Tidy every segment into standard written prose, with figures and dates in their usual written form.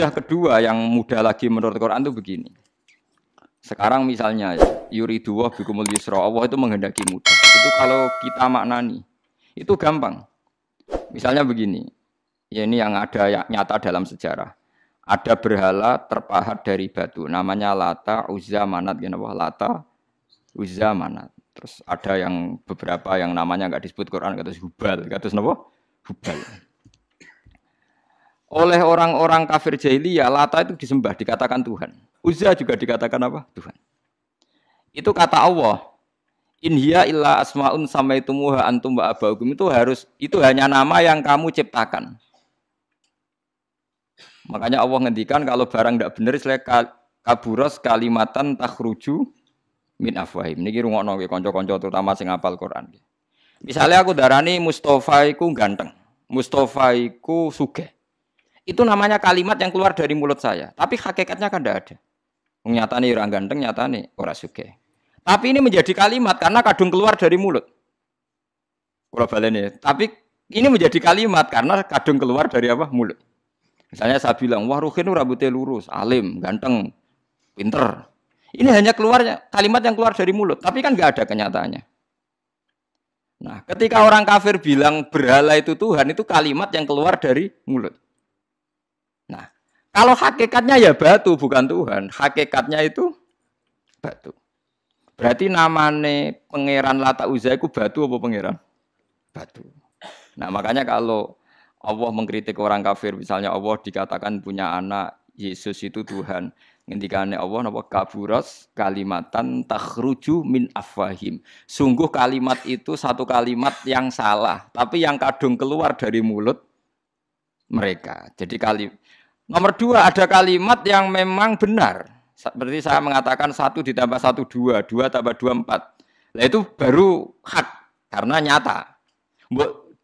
kaidah kedua yang mudah lagi menurut Quran itu begini. Sekarang misalnya yuridu wa bikumul yusra, Allah itu menghendaki mudah. Itu kalau kita maknani, itu gampang. Misalnya begini, ya ini yang ada nyata dalam sejarah. Ada berhala terpahat dari batu, namanya Lata, Uzza, Manat, Lata, Uzza, Manat. Terus ada yang beberapa yang namanya nggak disebut Quran, kata Hubal, kata apa? Hubal. Oleh orang-orang kafir jahiliyah, Lata itu disembah, dikatakan Tuhan. Uzza juga dikatakan apa? Tuhan. Itu kata Allah. In hiya illa asmaun samaitumuha antum wa abaukum, itu hanya nama yang kamu ciptakan. Makanya Allah ngendikan kalau barang tidak benar istilah kaburos kalimatan takhruju min afwahim. Niki rungokno kanca-kanca terutama sing hafal Quran. Misalnya aku darani Mustofa iku ganteng, Mustofa iku sugih. Itu namanya kalimat yang keluar dari mulut saya, tapi hakikatnya kan tidak ada. Nyatane ora ganteng, nyatane ora sugih. Tapi ini menjadi kalimat karena kadung keluar dari mulut. Kula baleni, tapi ini menjadi kalimat karena kadung keluar dari apa? Mulut. Misalnya saya bilang, wah Ruhin rambutnya lurus, alim, ganteng, pinter. Ini hanya keluarnya kalimat yang keluar dari mulut, tapi kan nggak ada kenyataannya. Nah, ketika orang kafir bilang berhala itu Tuhan, itu kalimat yang keluar dari mulut. Nah, kalau hakikatnya ya batu bukan Tuhan, hakikatnya itu batu. Berarti namane pangeran Lata Uzza itu batu apa pangeran? Batu. Nah, makanya kalau Allah mengkritik orang kafir, misalnya Allah dikatakan punya anak, Yesus itu Tuhan. Ngendikane Allah napa kaburas kalimatan takhruju min afwahim. Sungguh kalimat itu satu kalimat yang salah, tapi yang kadung keluar dari mulut mereka. Jadi nomor dua, ada kalimat yang memang benar. Seperti saya mengatakan 1 ditambah 1 2, 2 tambah 2 4. Nah itu baru hak karena nyata.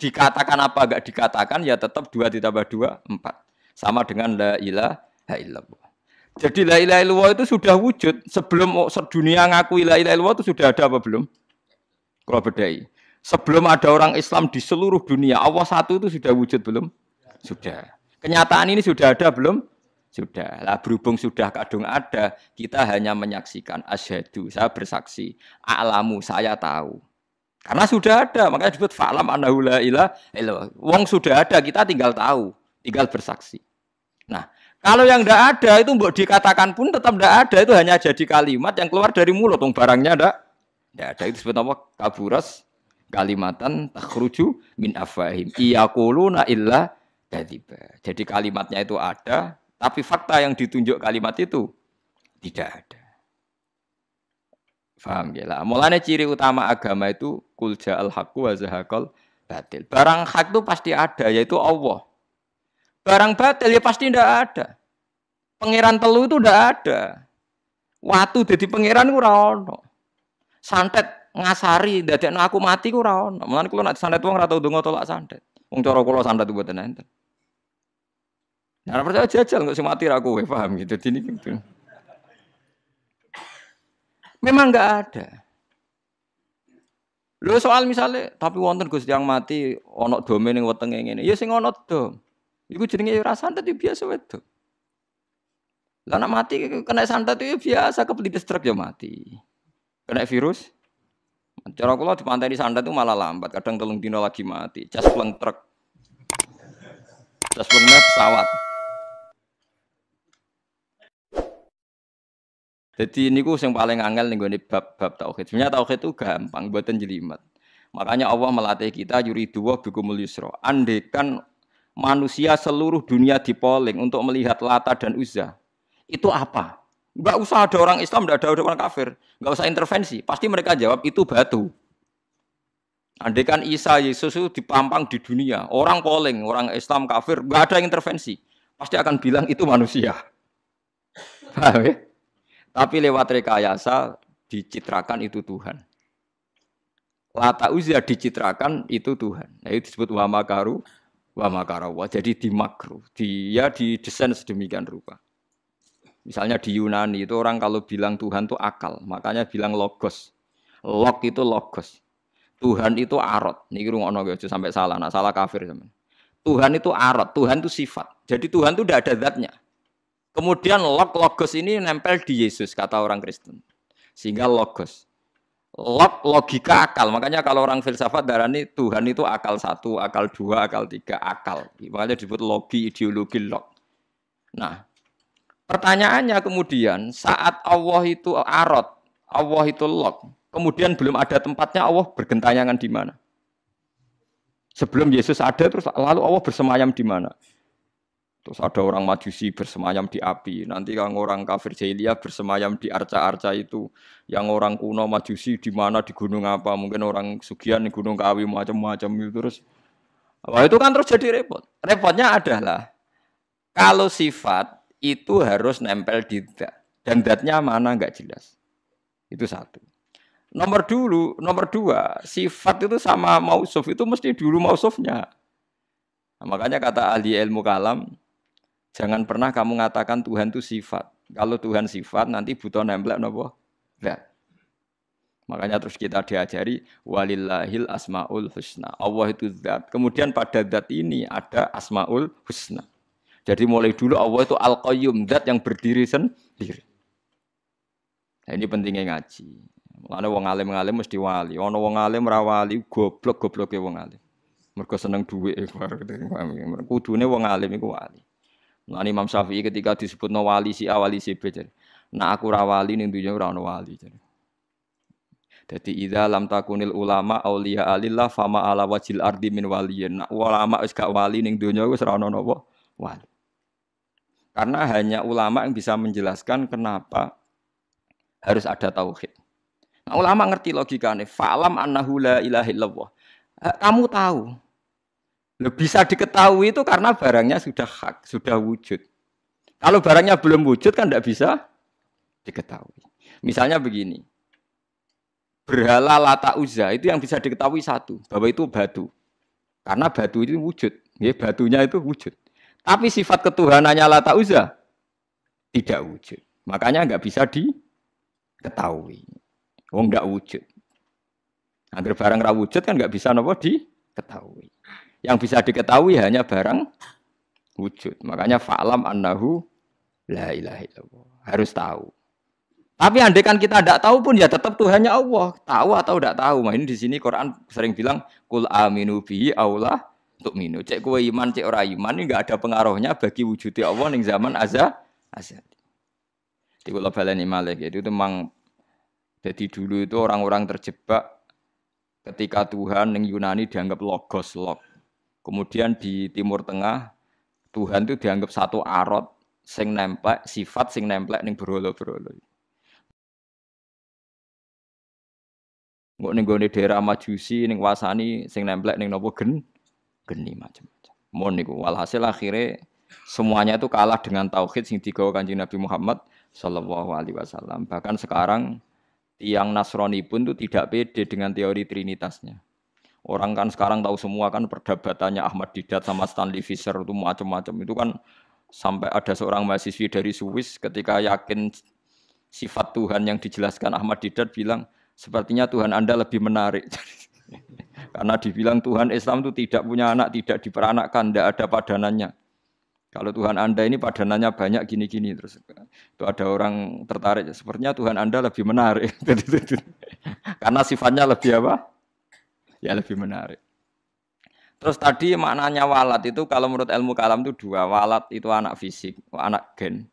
Dikatakan apa enggak dikatakan ya tetap 2 ditambah 2 4. Sama dengan la ilaha illallah. Jadi la ilaha illallah itu sudah wujud sebelum sedunia ngakui la ilaha illallah itu sudah ada apa belum? Kalau bedai. Sebelum ada orang Islam di seluruh dunia, Allah satu itu sudah wujud belum? Sudah. Kenyataan ini sudah ada belum? Sudah. Lah berhubung sudah kadung ada, kita hanya menyaksikan asyhadu, saya bersaksi, a'lamu, saya tahu. Karena sudah ada, makanya disebut fa'lam annahu la ilaha illallah. Wong sudah ada, kita tinggal tahu, tinggal bersaksi. Nah, kalau yang tidak ada itu mbok dikatakan pun tetap tidak ada, itu hanya jadi kalimat yang keluar dari mulut, wong barangnya tidak ada. Itu disebut apa? Kaburas kalimatan takhruju min afwahim. Iyaquluna illa kadziba. Jadi kalimatnya itu ada, tapi fakta yang ditunjuk kalimat itu tidak ada. Faham ya lah. Mulanya ciri utama agama itu kul ja'al haqqu wa zahaqal batil. Barang hak itu pasti ada, yaitu Allah. Barang batil ya pasti tidak ada. Pangeran telu itu tidak ada. Watu jadi pangeran ku ora ono. Santet ngasari dadekno aku mati ku ora ono. Mulane kula nek santet wong ora tau ndonga tolak santet. Wong cara kula santet itu mboten enten. Nah, percaya jajal kok sing mati ra kowe, paham gitu. Dini gitu. Memang enggak ada. Lho soal misalnya tapi wonten Gus yang mati ana dome ning wetenge ngene. Ya sing ana dom. Iku jenenge ora santet itu biasa wedok. Lah nek mati kena santet itu biasa kepelitis truk ya mati. Kena virus. Cara kula dipanteni santet itu malah lambat, kadang 3 dina lagi mati. Cas pleng truk. Cas pleng pesawat. Jadi niku sing paling angel ning gone bab tauhid. Sebenarnya tauhid itu gampang, mboten jelimet. Makanya Allah melatih kita yuridu wa bikumul yusra. Andekan manusia seluruh dunia dipoling untuk melihat Lata dan Uzza. Itu apa? Enggak usah ada orang Islam, enggak ada orang kafir. Enggak usah intervensi. Pasti mereka jawab itu batu. Andekan Isa Yesus itu dipampang di dunia, orang polling, orang Islam kafir, enggak ada intervensi. Pasti akan bilang itu manusia. Paham ya? Tapi lewat rekayasa dicitrakan itu Tuhan. Lata Uzza dicitrakan itu Tuhan. Nah, itu disebut wa makaru wa makarawa. Jadi dimakru. Dia didesain sedemikian rupa. Misalnya di Yunani itu orang kalau bilang Tuhan itu akal, makanya bilang logos. Log itu logos. Tuhan itu arot. Niki rungokno aja sampai salah, nah salah kafir teman. Tuhan itu arot, Tuhan itu sifat. Jadi Tuhan itu tidak ada zatnya. Kemudian logos ini nempel di Yesus, kata orang Kristen. Sehingga logos. Logika akal. Makanya kalau orang filsafat darani Tuhan itu akal 1, akal 2, akal 3, akal. Makanya disebut logi, ideologi, log. Nah, pertanyaannya kemudian saat Allah itu arot, Allah itu log, kemudian belum ada tempatnya Allah bergentayangan di mana? Sebelum Yesus ada terus lalu Allah bersemayam di mana? Terus ada orang Majusi bersemayam di api. Nanti yang orang kafir jahiliyah bersemayam di arca-arca itu. Yang orang kuno Majusi di mana, di gunung apa? Mungkin orang Sugian di gunung Kawi macam-macam itu terus. Wah, itu kan terus jadi repot. Repotnya adalah kalau sifat itu harus nempel di dat. Dan datnya mana enggak jelas. Itu satu. Nomor dua, sifat itu sama mausuf itu mesti dulu mausufnya. Nah, makanya kata ahli ilmu kalam, jangan pernah kamu mengatakan Tuhan itu sifat. Kalau Tuhan sifat nanti butuh nempel napa? Enggak. Makanya terus kita diajari walillahil asmaul husna. Allah itu zat. Kemudian pada zat ini ada asmaul husna. Jadi mulai dulu Allah itu al-qayyum, zat yang berdiri sendiri. Nah, ini pentingnya ngaji. Mulane wong alim-alim mesti wali. Ana wong alim ra wali, goblok-gobloke wong alim. Mergo seneng dhuwit. Kudune wong alim iku wali. Mulane Imam Syafi'i ketika disebutno wali si A wali si B. Nah aku ra wali ning dunya ora ono wali. Dadi idza lam takunil ulama auliya alillah fama ala wajil ardi min waliyin. Nah ulama wis gak wali ning dunya wis ora ono napa wali. Karena hanya ulama yang bisa menjelaskan kenapa harus ada tauhid. Nah, ulama ngerti logikanya. Fa'lam annahu la ilaha illallah. Kamu tahu. Bisa diketahui itu karena barangnya sudah hak, sudah wujud. Kalau barangnya belum wujud kan tidak bisa diketahui. Misalnya begini. Berhala Lata Uzza itu yang bisa diketahui satu. Bahwa itu batu. Karena batu itu wujud. Ya, batunya itu wujud. Tapi sifat ketuhanannya Lata Uzza tidak wujud. Makanya nggak bisa diketahui. Wong nggak wujud. Agar barang ra wujud kan nggak bisa nopo diketahui. Yang bisa diketahui hanya barang wujud. Makanya fa'lam annahu la ilaha illallah. Harus tahu. Tapi andai kan kita tidak tahu pun ya tetap Tuhannya Allah. Tahu atau tidak tahu. Nah, ini di sini Quran sering bilang kul aminu bihi aula tu'minu. Cek kowe iman, cek ora iman ini enggak ada pengaruhnya bagi wujudnya Allah ning zaman azali. Di kula baleni malih itu memang jadi dulu itu orang-orang terjebak ketika Tuhan yang Yunani dianggap logos, log. Kemudian di Timur Tengah Tuhan itu dianggap satu arot sing nemplek, sifat sing nemplek ning berhala-berhala. Mbok ning gone daerah Majusi ning wasani sing nemplek ning napa geni macam-macam. Mon niku walhasil akhirnya semuanya itu kalah dengan tauhid sing digawa Kanjeng Nabi Muhammad sallallahu alaihi wasallam. Bahkan sekarang yang Nasrani pun itu tidak pede dengan teori trinitasnya. Orang kan sekarang tahu semua kan perdebatannya Ahmad Didat sama Stanley Fischer itu macam-macam. Itu kan sampai ada seorang mahasiswi dari Swiss ketika yakin sifat Tuhan yang dijelaskan Ahmad Didat bilang, sepertinya Tuhan Anda lebih menarik. Karena dibilang Tuhan Islam itu tidak punya anak, tidak diperanakkan, tidak ada padanannya. Kalau Tuhan Anda ini padanannya banyak gini-gini terus itu ada orang tertarik. Sepertinya Tuhan Anda lebih menarik. Karena sifatnya lebih apa? Ya lebih menarik. Terus tadi maknanya walat itu kalau menurut ilmu kalam itu dua. Walat itu anak fisik, anak gen.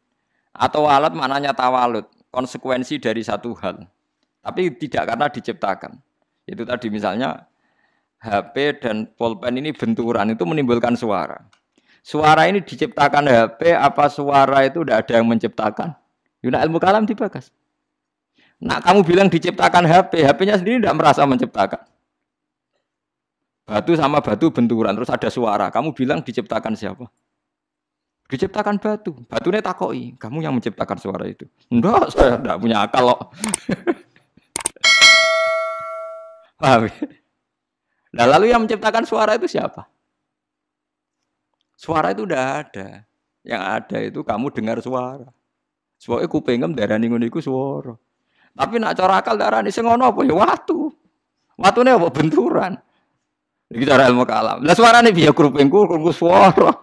Atau walat maknanya tawalud, konsekuensi dari satu hal. Tapi tidak karena diciptakan. Itu tadi misalnya HP dan pulpen ini benturan itu menimbulkan suara. Suara ini diciptakan HP, apa suara itu tidak ada yang menciptakan? Yuna ilmu kalam dibakas. Nah kamu bilang diciptakan HP, HP-nya sendiri tidak merasa menciptakan. Batu sama batu benturan, terus ada suara. Kamu bilang diciptakan siapa? Diciptakan batu. Batunya takoi, kamu yang menciptakan suara itu. Enggak, saya tidak punya akal loh. Paham? Nah lalu yang menciptakan suara itu siapa? Suara itu udah ada. Yang ada itu kamu dengar suara. Soalnya kupingem darani ngono iku suara. Tapi nak cara akal darani sing ngono apa ya watu. Watune apa benturan. Iki cara ilmu kalam. Lah suarane piye kupingku suara.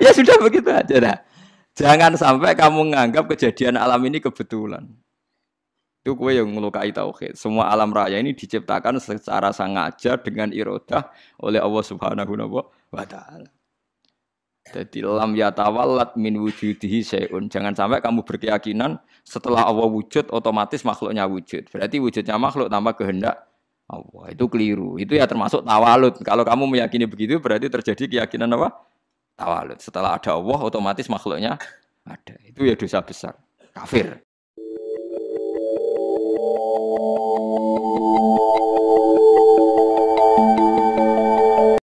Ya sudah begitu aja dah. Jangan sampai kamu menganggap kejadian alam ini kebetulan. Itu kue yang melukai tauhid. Semua alam raya ini diciptakan secara sengaja dengan irodah oleh Allah Subhanahu wa taala. Jadi lam yatawallat min wujudihi syai'un. Jangan sampai kamu berkeyakinan setelah Allah wujud otomatis makhluknya wujud. Berarti wujudnya makhluk tanpa kehendak Allah. Itu keliru. Itu ya termasuk tawalud. Kalau kamu meyakini begitu berarti terjadi keyakinan apa? Tawalud. Setelah ada Allah otomatis makhluknya ada. Itu ya dosa besar. Kafir.